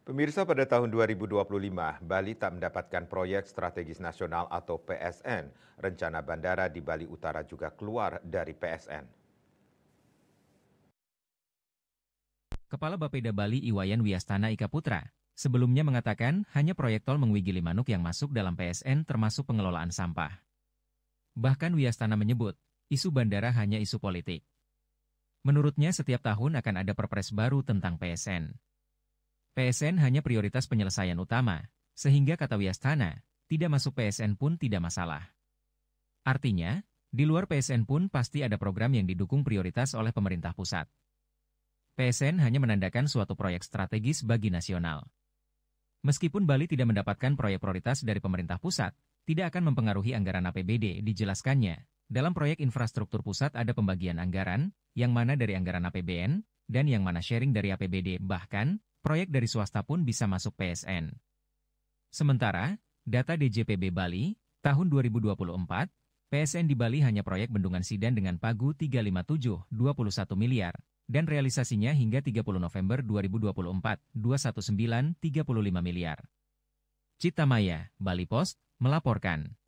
Pemirsa, pada tahun 2025, Bali tak mendapatkan proyek strategis nasional atau PSN. Rencana bandara di Bali Utara juga keluar dari PSN. Kepala Bapeda Bali Iwayan Wiyastana Ika Putra sebelumnya mengatakan hanya proyek tol Mengwi Gilimanuk yang masuk dalam PSN termasuk pengelolaan sampah. Bahkan Wiyastana menyebut, isu bandara hanya isu politik. Menurutnya setiap tahun akan ada perpres baru tentang PSN. PSN hanya prioritas penyelesaian utama, sehingga kata Wiyastana, tidak masuk PSN pun tidak masalah. Artinya, di luar PSN pun pasti ada program yang didukung prioritas oleh pemerintah pusat. PSN hanya menandakan suatu proyek strategis bagi nasional. Meskipun Bali tidak mendapatkan proyek prioritas dari pemerintah pusat, tidak akan mempengaruhi anggaran APBD, dijelaskannya. Dalam proyek infrastruktur pusat ada pembagian anggaran, yang mana dari anggaran APBN, dan yang mana sharing dari APBD, bahkan, proyek dari swasta pun bisa masuk PSN. Sementara, data DJPB Bali, tahun 2024, PSN di Bali hanya proyek Bendungan Sidan dengan pagu 357, 21 miliar, dan realisasinya hingga 30 November 2024, 219, 35 miliar. Cita Maya, Bali Post, melaporkan.